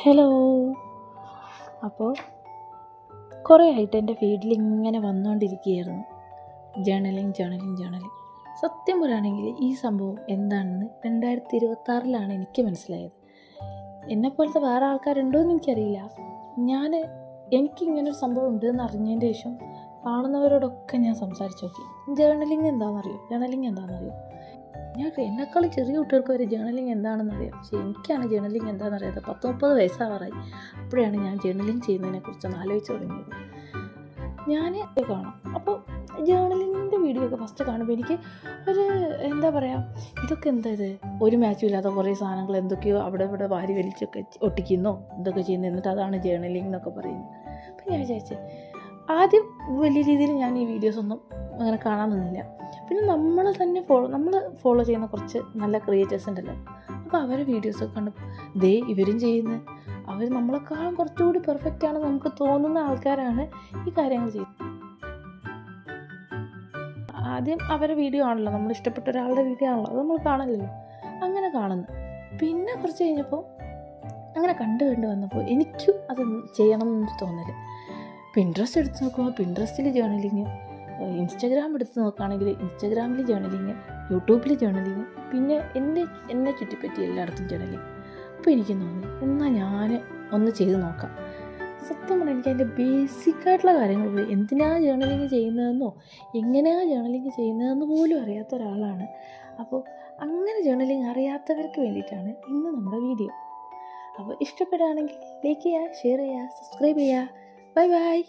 Hello. അപ്പോൾ കുറേ ആയിട്ട് എൻ്റെ ഫീഡിൽ ഇങ്ങനെ വന്നുകൊണ്ടിരിക്കുകയായിരുന്നു ജേണലിങ്. സത്യം പറയുകയാണെങ്കിൽ ഈ സംഭവം എന്താണെന്ന് 2026 എനിക്ക് മനസ്സിലായത്. എന്നെപ്പോലത്തെ വേറെ ആൾക്കാരുണ്ടോ എന്ന് എനിക്കറിയില്ല. എനിക്കിങ്ങനൊരു സംഭവം ഉണ്ടെന്ന് അറിഞ്ഞതിൻ്റെ ശേഷം കാണുന്നവരോടൊക്കെ ഞാൻ സംസാരിച്ച് നോക്കി. ജേണലിങ് എന്താണെന്നറിയോ? എന്നെക്കാളും ചെറിയ കുട്ടികൾക്ക് വരെ ജേണലിങ് എന്താണെന്നറിയാം. പക്ഷേ എനിക്കാണ് ജേണലിങ് എന്താണെന്നറിയാതെ 30 വയസ്സാവാറായി. അപ്പോഴാണ് ഞാൻ ജേണലിങ് ചെയ്യുന്നതിനെക്കുറിച്ചൊന്ന് ആലോചിച്ച് തുടങ്ങിയത്. ഞാൻ കാണാം. അപ്പോൾ ജേണലിങ്ങിൻ്റെ വീഡിയോ ഒക്കെ ഫസ്റ്റ് കാണുമ്പോൾ എനിക്ക് ഒരു എന്താ പറയുക, ഇതൊക്കെ ഇത് ഒരു മാച്ചും ഇല്ലാത്ത കുറേ സാധനങ്ങൾ എന്തൊക്കെയോ അവിടെ ഇവിടെ വാരി വലിച്ചൊക്കെ ഒട്ടിക്കുന്നോ എന്തൊക്കെ ചെയ്യുന്നു, എന്നിട്ട് അതാണ് ജേണലിങ് എന്നൊക്കെ പറയുന്നത്. അപ്പം ഞാൻ വിചാരിച്ചത് ആദ്യം വലിയ രീതിയിൽ ഞാൻ ഈ വീഡിയോസൊന്നും അങ്ങനെ കാണാൻ നിന്നില്ല. പിന്നെ നമ്മൾ ഫോളോ ചെയ്യുന്ന കുറച്ച് നല്ല ക്രിയേറ്റേഴ്സ് ഉണ്ടല്ലോ, അപ്പോൾ അവരെ വീഡിയോസൊക്കെ കണ്ടപ്പോൾ ഇവരും ചെയ്യുന്നത്, അവർ നമ്മളെക്കാളും കുറച്ചുകൂടി പെർഫെക്റ്റ് ആണെന്ന് നമുക്ക് തോന്നുന്ന ആൾക്കാരാണ് ഈ കാര്യങ്ങൾ ചെയ്യുന്നത്. ആദ്യം അവരെ വീഡിയോ ആണല്ലോ, നമ്മൾ ഇഷ്ടപ്പെട്ട ഒരാളുടെ വീഡിയോ ആണല്ലോ, അത് നമ്മൾ കാണല്ലോ, അങ്ങനെ കാണുന്നു. പിന്നെ കുറച്ച് കഴിഞ്ഞപ്പോൾ അങ്ങനെ കണ്ടു വന്നപ്പോൾ എനിക്കും അത് ചെയ്യണം എന്നൊരു തോന്നല്. പിൻട്രസ്റ്റ് എടുത്ത് നോക്കുമ്പോൾ പിൻട്രസ്റ്റിൽ ജേണലിങ്, ഇൻസ്റ്റഗ്രാം എടുത്ത് നോക്കുകയാണെങ്കിൽ ഇൻസ്റ്റഗ്രാമിൽ ജേണലിങ്, യൂട്യൂബിൽ ജേണലിങ്, പിന്നെ എന്നെ ചുറ്റിപ്പറ്റി എല്ലായിടത്തും ജേണലിങ്. അപ്പോൾ എനിക്ക് തോന്നി എന്നാൽ ഞാൻ ഒന്ന് ചെയ്ത് നോക്കാം. സത്യം പറഞ്ഞാൽ എനിക്ക് അതിൻ്റെ ബേസിക്കായിട്ടുള്ള കാര്യങ്ങൾ പോയി എന്തിനാണ് ജേണലിങ് ചെയ്യുന്നതെന്നോ എങ്ങനെയാണ് ജേണലിങ് ചെയ്യുന്നതെന്ന് പോലും അറിയാത്ത ഒരാളാണ്. അപ്പോൾ അങ്ങനെ ജേണലിങ് അറിയാത്തവർക്ക് വേണ്ടിയിട്ടാണ് ഇന്ന് നമ്മുടെ വീഡിയോ. അപ്പോൾ ഇഷ്ടപ്പെടുകയാണെങ്കിൽ ലൈക്ക് ചെയ്യുക, ഷെയർ ചെയ്യുക, സബ്സ്ക്രൈബ് ചെയ്യുക. ബൈ.